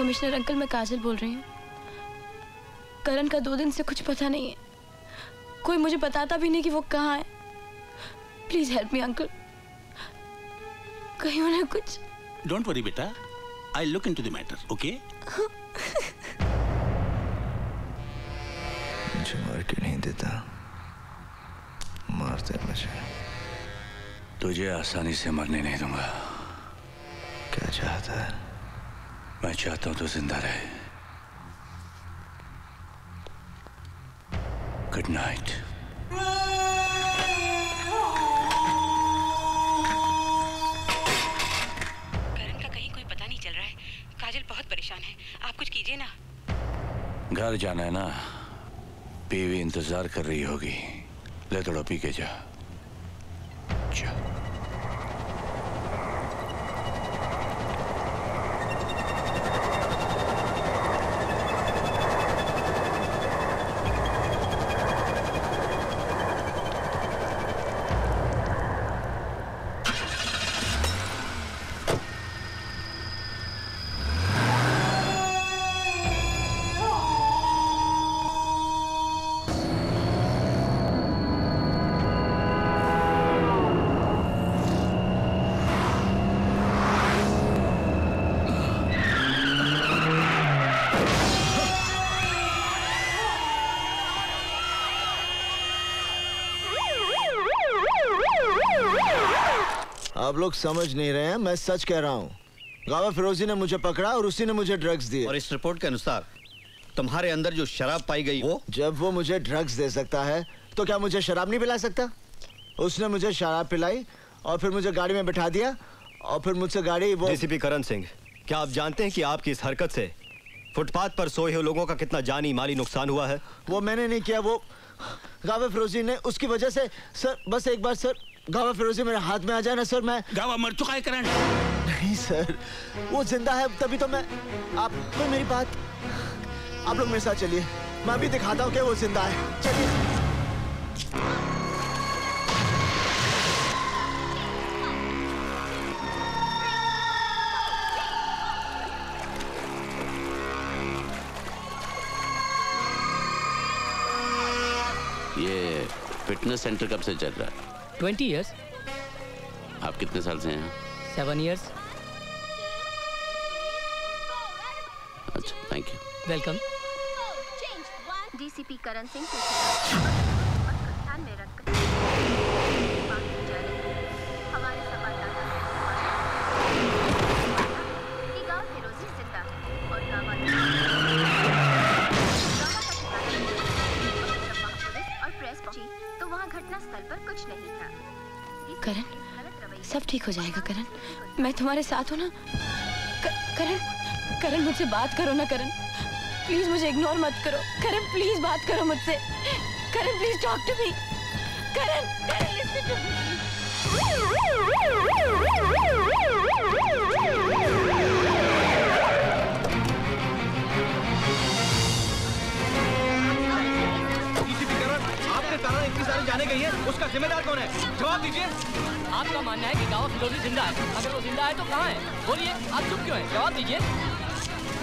Commissioner uncle, मैं काजल बोल रही हूँ। करण का 2 दिन से कुछ पता नहीं है। कोई मुझे बताता भी नहीं कि वो कहाँ है। प्लीज हेल्प मी अंकल, कहीं उन्हें कुछ। डोंट वरी बेटा, I look into the matter, okay? मुझे मार के नहीं देता, मारते मुझे। तुझे आसानी से मरने नहीं दूंगा। क्या चाहता है? मैं चाहता हूं तू जिंदा रहे। Good night. करण का कहीं कोई पता नहीं चल रहा है। काजल बहुत परेशान है, आप कुछ कीजिए ना। घर जाना है ना, बीवी इंतजार कर रही होगी। ले थोड़ा पी के जा। जा। आप लोग समझ नहीं रहे हैं, मैं सच कह रहा हूँ। गावा फिरोजी ने मुझे पकड़ा और उसी ने मुझे ड्रग्स दिए। और इस रिपोर्ट के अनुसार तुम्हारे अंदर जो शराब पाई गई वो? जब वो मुझे ड्रग्स दे सकता है तो क्या मुझे शराब नहीं पिला सकता? उसने मुझे शराब पिलाई और फिर मुझे गाड़ी में बिठा दिया और फिर मुझसे गाड़ी वो। डीसीपी करण सिंह, क्या आप जानते हैं कि आपकी इस हरकत से फुटपाथ पर सोए हुए लोगों का कितना जानी माली नुकसान हुआ है? वो मैंने नहीं किया, वो गावा फिरोजी ने। उसकी वजह से सर, बस एक बार सर गावा फिरोजी मेरे हाथ में आ जाए ना सर, मैं। गावा मर चुका है करण। नहीं सर, वो जिंदा है, तभी तो मैं। आप तो मेरी बात, आप लोग मेरे साथ चलिए, मैं अभी दिखाता हूँ कि वो जिंदा है। चलिए। ये फिटनेस सेंटर कब से चल रहा है? 20 years। आप कितने साल से हैं? 7 years। अच्छा, thank you. Welcome. DCP Karan Singh ध्यान में रखकर हमारे संवाददाता कि गांव फिरोजी जिंदा है और गांव और प्रेस पहुंची तो वहां घटना स्थल पर कुछ नहीं था। करण, सब ठीक हो जाएगा करण, मैं तुम्हारे साथ हूँ ना। करण, करण मुझसे बात करो ना करण, प्लीज मुझे इग्नोर मत करो। करण प्लीज बात करो मुझसे। Karan please talk to me. Karan, Karan listen to me. Karan इतनी सारी जाने गई है, उसका जिम्मेदार कौन है? जवाब दीजिए। आपका मानना है कि गावा फिरोजी जिंदा है, अगर वो जिंदा है तो कहाँ है? बोलिए, आप चुप क्यों हैं? जवाब दीजिए।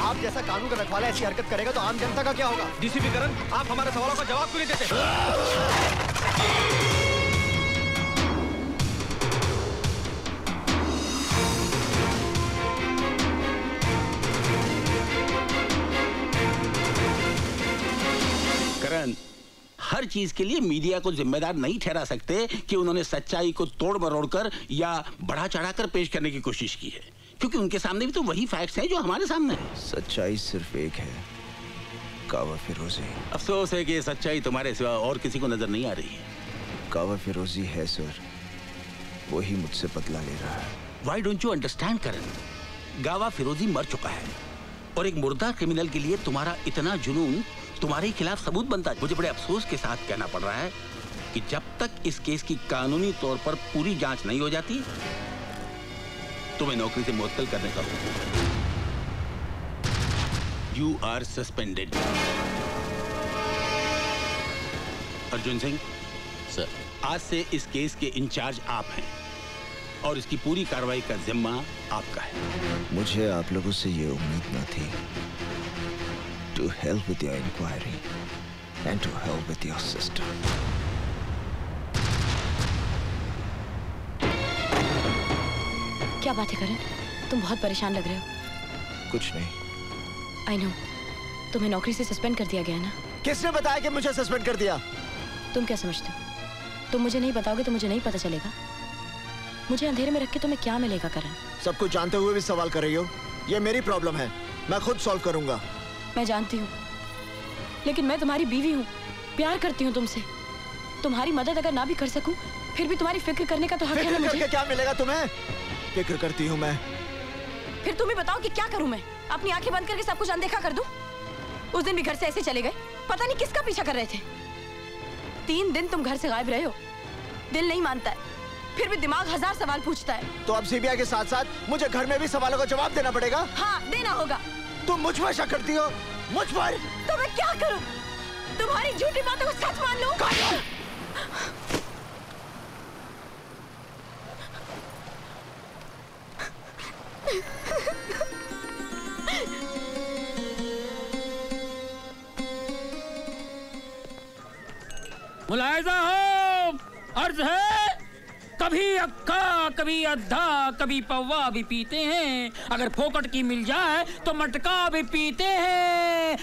आप जैसा कानून का रखवाला ऐसी हरकत करेगा तो आम जनता का क्या होगा? डीसीपी करण, आप हमारे सवालों का जवाब क्यों नहीं देते? करण, हर चीज के लिए मीडिया को जिम्मेदार नहीं ठहरा सकते कि उन्होंने सच्चाई को तोड़ मरोड़ कर या बढ़ा चढ़ाकर पेश करने की कोशिश की है, क्योंकि उनके सामने भी तो वही फैक्ट्स हैं जो हमारे सामने है। सच्चाई सिर्फ एक है, गावा फिरोजी। अफसोस है कि ये सच्चाई तुम्हारे सिवा और किसी को नजर नहीं आ रही है। गावा फिरोजी है सर, वही मुझसे बदला ले रहा है। Why don't you understand करण? गावा फिरोजी मर चुका है और एक मुर्दा क्रिमिनल के लिए तुम्हारा इतना जुनून तुम्हारे खिलाफ सबूत बनता है। मुझे बड़े अफसोस के साथ कहना पड़ रहा है कि जब तक इस केस की कानूनी तौर पर पूरी जांच नहीं हो जाती, तुम्हें नौकरी से मुअत्तल करने का हुक्म। You are suspended। Arjun Singh sir, आज से इस केस के इंचार्ज आप हैं। और इसकी पूरी कार्रवाई का जिम्मा आपका है। मुझे आप लोगों से ये उम्मीद न थी। To help with your inquiry and to help with your sister. क्या बात है करण, तुम बहुत परेशान लग रहे हो। कुछ नहीं। आई नो, तुम्हें नौकरी से सस्पेंड कर दिया गया ना। किसने बताया कि मुझे सस्पेंड कर दिया? तुम क्या समझते हो? तुम मुझे नहीं बताओगे तो मुझे नहीं पता चलेगा। मुझे अंधेरे में रख के तुम्हें क्या मिलेगा करण? सब कुछ जानते हुए भी सवाल कर रही हो। ये मेरी प्रॉब्लम है, मैं खुद सॉल्व करूंगा। मैं जानती हूँ, लेकिन मैं तुम्हारी बीवी हूँ, प्यार करती हूँ तुमसे। तुम्हारी मदद अगर ना भी कर सकूं, फिर भी तुम्हारी फिक्र करने का तो हक है ना मुझे। फिक्र करके क्या मिलेगा तुम्हें? फिक्र करती हूँ मैं। फिर तुम ही बताओ कि क्या करूं मैं? अपनी आंखें बंद करके सब कुछ अनदेखा कर दूं? उस दिन भी घर से ऐसे चले गए, पता नहीं किसका पीछा कर रहे थे। 3 दिन तुम घर से गायब रहे हो। दिल नहीं मानता है, फिर भी दिमाग 1000 सवाल पूछता है। तो अब सीबीआई के साथ साथ मुझे घर में भी सवालों का जवाब देना पड़ेगा। हाँ, देना होगा। तुम मुझ पर शक करती हो? मुझ पर? तो मैं क्या करूं? तुम्हारी झूठी बातों को सच मान लूं? मुलाहिजा हो, अर्ज है, कभी अक्का कभी अद्धा कभी पौवा भी पीते हैं, अगर फोकट की मिल जाए तो मटका भी पीते हैं।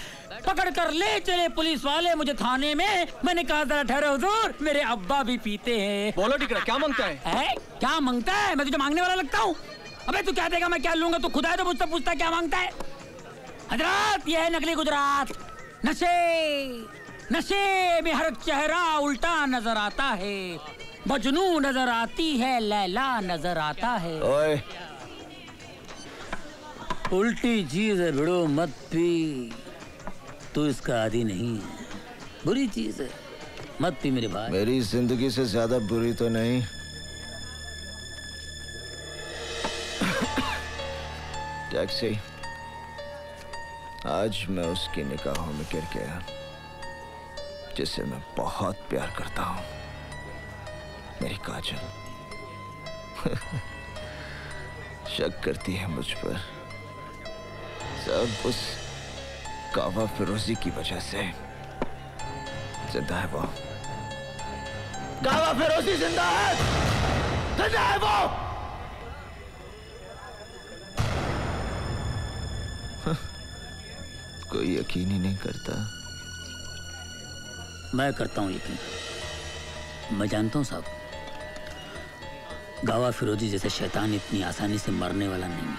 पकड़ कर ले चले पुलिस वाले मुझे थाने में, मैंने कहा जरा ठहरो हुजूर, मेरे अब्बा भी पीते हैं। बोलो टिकरा, क्या मांगता है? क्या मांगता है? मैं तुझे मांगने वाला लगता हूँ? अबे तू क्या देगा, मैं क्या लूंगा? तू खुदा है तो मुझसे पूछता है क्या मांगता है। हजरात, ये है नकली गुजरात। नशे में हर चेहरा उल्टा नजर आता है, मजनू नजर आती है, लैला नजर आता है। ओए, उल्टी चीज है भिड़ो मत पी, तू इसका आदी नहीं है, बुरी चीज है, मत पी मेरे भाई। मेरी जिंदगी से ज्यादा बुरी तो नहीं। टैक्सी। आज मैं उसकी निगाहों में गिर गया जिसे मैं बहुत प्यार करता हूं, मेरी काजल। शक करती है मुझ पर, सब उस कावा फिरोजी की वजह से। जिंदा है वो, कावा फिरोजी जिंदा है, जिंदा है वो। कोई यकीन ही नहीं करता। मैं करता हूँ यकीन। मैं जानता हूँ साहब, गावा फिरोजी जैसे शैतान इतनी आसानी से मरने वाला नहीं है।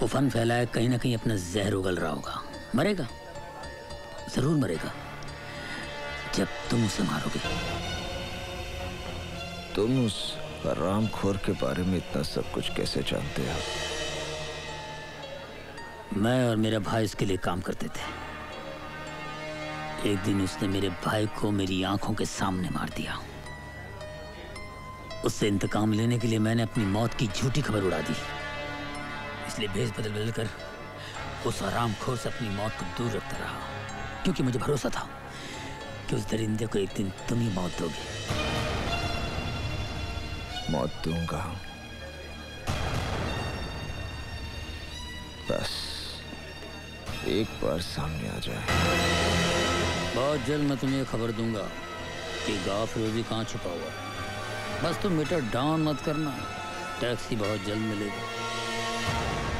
वो फन फैलाए कहीं ना कहीं अपना जहर उगल रहा होगा। मरेगा, जरूर मरेगा, जब तुम उसे मारोगे। तुम उस हरामखोर के बारे में इतना सब कुछ कैसे जानते हो? मैं और मेरा भाई इसके लिए काम करते थे। एक दिन उसने मेरे भाई को मेरी आंखों के सामने मार दिया। उससे इंतकाम लेने के लिए मैंने अपनी मौत की झूठी खबर उड़ा दी। इसलिए भेष बदल बदल कर उस हरामखोर से अपनी मौत को दूर रखता रहा, क्योंकि मुझे भरोसा था कि उस दरिंदे को एक दिन तुम ही मौत दोगे। मौत दूंगा, बस एक बार सामने आ जाए। बहुत जल्द मैं तुम्हें खबर दूंगा कि गावा फिरोजी कहाँ छुपा हुआ है। बस तुम मीटर डाउन मत करना, टैक्सी बहुत जल्द मिलेगी।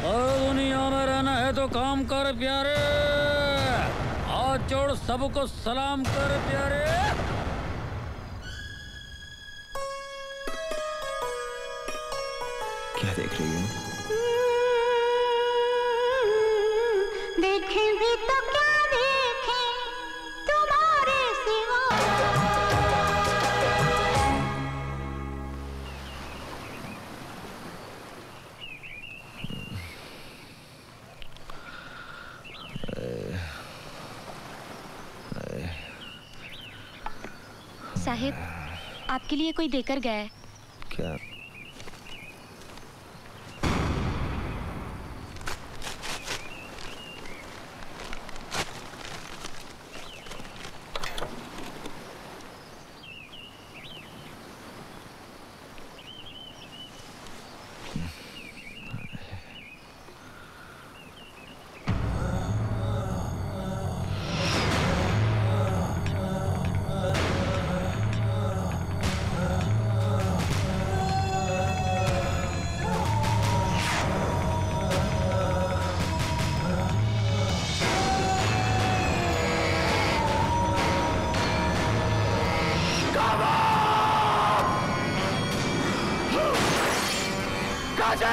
और दुनिया में रहना है तो काम कर प्यारे, हाथ जोड़ सबको सलाम कर प्यारे। क्या देख रही हो? देखें भी तो क्या देखें तुम्हारे सिवा। साहिब, आपके लिए कोई देकर गया है। क्या?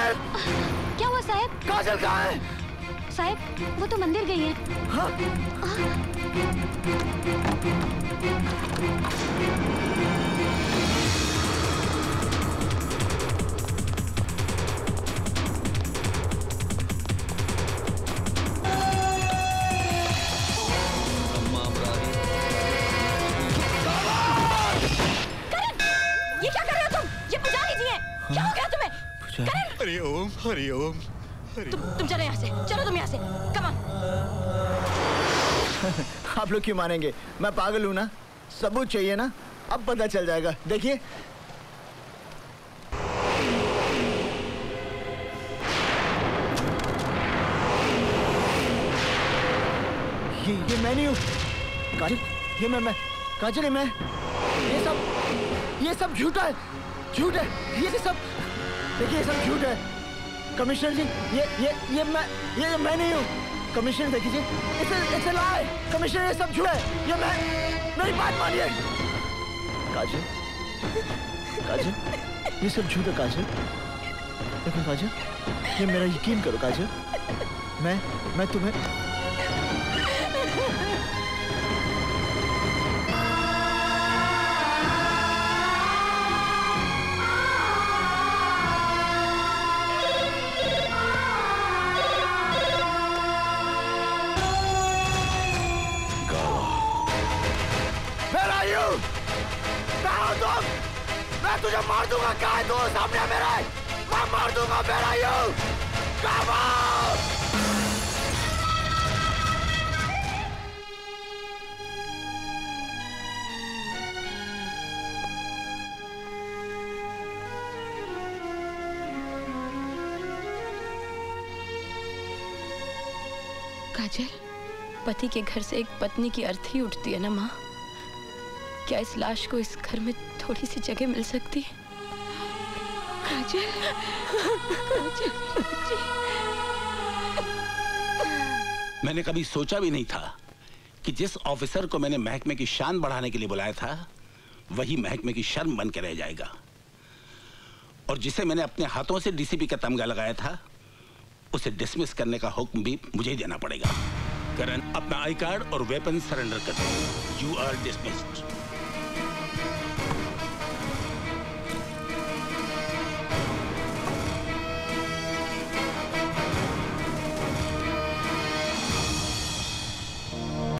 काजल! क्या हुआ साहब? काजल कहाँ है? साहब वो तो मंदिर गई है। हाँ? ये क्या कर रहे हो तुम? ये पुजारी जी हैं। क्या हो गया तुम्हें? करण! हरि ओम, हरि ओम। तुम चलो यहाँ से, चलो तुम यहाँ से, कम ऑन। आप लोग क्यों मानेंगे? मैं पागल हूँ ना? सबूत चाहिए ना? अब पता चल जाएगा, देखिए। ये मैं नहीं हूँ। काजल, ये मैं काजल, ये मैं। ये सब झूठा है, झूठ है। ये सब देखिए, ये सब झूठ है। कमिश्नर जी, ये मैं नहीं हूँ। कमिश्नर देखिए, इट्स अ लाई। कमिश्नर, ये सब झूठ है। ये मैं, मेरी बात मानिए। काजल, काजल, ये सब झूठ है काजल। देखो काजल, ये मेरा यकीन करो काजल। मैं तुम्हें मैं तुझे मार दूंगा। कहाँ है तू? सामने मेरे, मैं मार दूंगा। मेरा यू काजल, पति के घर से एक पत्नी की अर्थी उठती है ना माँ। क्या इस लाश को इस घर में थोड़ी सी जगह मिल सकती है? काजल, मैंने कभी सोचा भी नहीं था कि जिस ऑफिसर को मैंने महकमे की शान बढ़ाने के लिए बुलाया था, वही महकमे की शर्म बन के रह जाएगा। और जिसे मैंने अपने हाथों से डीसीपी का तमगा लगाया था, उसे डिसमिस करने का हुक्म भी मुझे ही देना पड़ेगा। करण, अपना आई कार्ड और वेपन सरेंडर कर दो। You are dismissed.